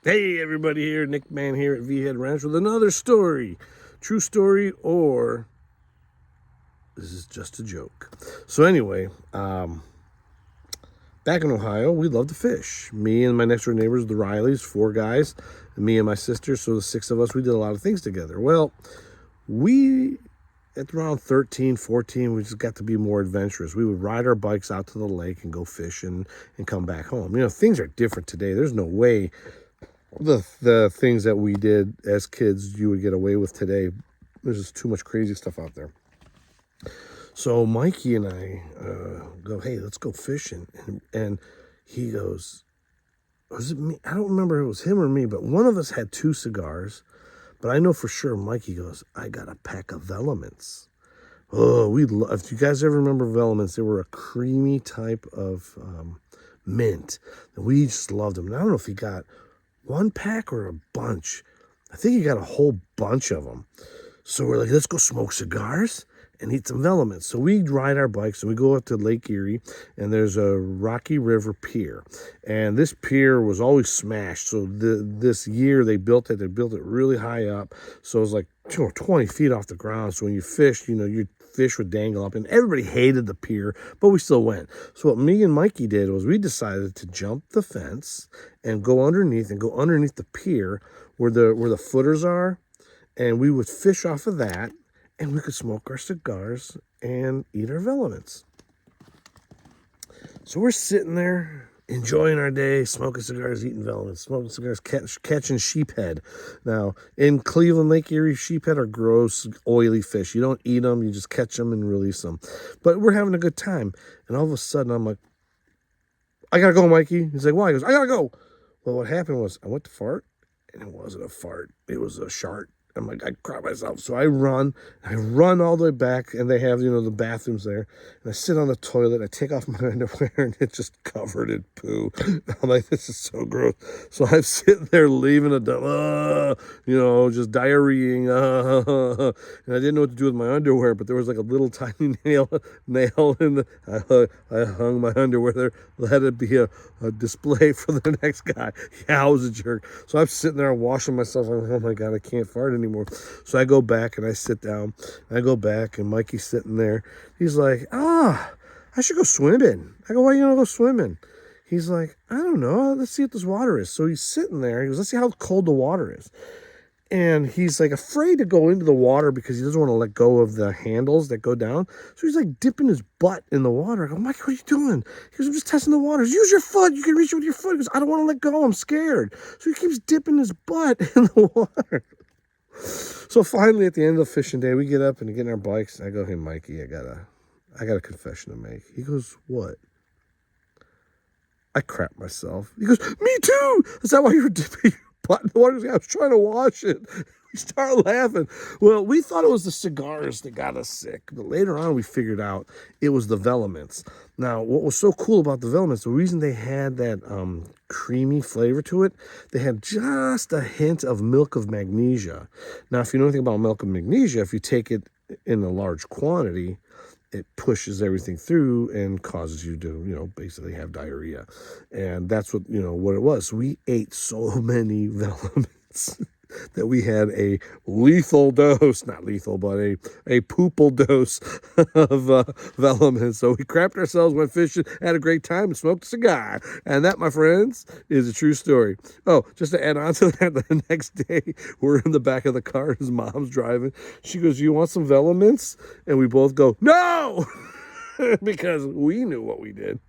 Hey everybody, here Nick Man here at V Head Ranch with another story. True story, or this is just a joke. So anyway, back in Ohio, we love to fish. Me and my next door neighbors, the Rileys, 4 guys, and me and my sister, so the 6 of us, we did a lot of things together. Well, we, at around 13, 14, we just got to be more adventurous. We would ride our bikes out to the lake and go fishing and come back home. You know, things are different today. There's no way the things that we did as kids you would get away with today. There's just too much crazy stuff out there. So Mikey and I go, hey, let's go fishing. And he goes, was it me? I don't remember if it was him or me, but one of us had 2 cigars. But I know for sure Mikey goes, I got a pack of Velements. Oh, if you guys ever remember Velements, they were a creamy type of mint. And we just loved them. And I don't know if he got 1 pack or a bunch. I think he got a whole bunch of them. So we're like, let's go smoke cigars and eat some Velements. So we ride our bikes and we go up to Lake Erie, and there's a Rocky River pier. And this pier was always smashed. So this year they built it really high up. So it was like 20 feet off the ground. So when you fished, your fish would dangle up, and everybody hated the pier, but we still went. So what me and Mikey did was we decided to jump the fence and go underneath the pier where the footers are, and we would fish off of that, and we could smoke our cigars and eat our Velements. So we're sitting there enjoying our day, smoking cigars, eating Velements, smoking cigars, catching sheephead. Now, in Cleveland, Lake Erie, sheephead are gross, oily fish. You don't eat them, you just catch them and release them. But we're having a good time. And all of a sudden, I'm like, I gotta go, Mikey. He's like, why? He goes, I gotta go. Well, what happened was I went to fart, and it wasn't a fart. It was a shart. I'm like, I crap myself. So I run all the way back, and they have, the bathrooms there. And I sit on the toilet, I take off my underwear, and it's just covered in poo. I'm like, this is so gross. So I'm sitting there leaving a dump, just diarrheaing. And I didn't know what to do with my underwear, but there was like a little tiny nail in the, I hung my underwear there, let it be a display for the next guy. Yeah, I was a jerk. So I'm sitting there washing myself. I'm like, oh my God, I can't fart anymore. So I go back and I sit down. I go back and Mikey's sitting there. He's like, I should go swimming. I go, why you don't go swimming? He's like, I don't know. Let's see what this water is. So he's sitting there. He goes, let's see how cold the water is. And he's like afraid to go into the water because he doesn't want to let go of the handles that go down. So he's like dipping his butt in the water. I go, Mike, what are you doing? He goes, I'm just testing the waters. Use your foot. You can reach it with your foot. He goes, I don't want to let go. I'm scared. So he keeps dipping his butt in the water. So finally, at the end of the fishing day, we get up and get in our bikes. I go, hey, Mikey, I got a confession to make. He goes, what? I crap myself. He goes, me too. Is that why you were dipping your butt in the water? I was trying to wash it. We started laughing. Well, we thought it was the cigars that got us sick, but later on we figured out it was the Velements. Now, what was so cool about the Velements, the reason they had that creamy flavor to it, they had just a hint of milk of magnesia. Now, if you know anything about milk of magnesia, if you take it in a large quantity, it pushes everything through and causes you to, basically have diarrhea. And that's what it was. So we ate so many Velements that we had a lethal dose, not lethal, but a poopal dose of Velements. So we crapped ourselves, went fishing, had a great time, and smoked a cigar. And that, my friends, is a true story. Oh, just to add on to that, the next day, we're in the back of the car, his mom's driving. She goes, you want some Velements? And we both go, no! Because we knew what we did.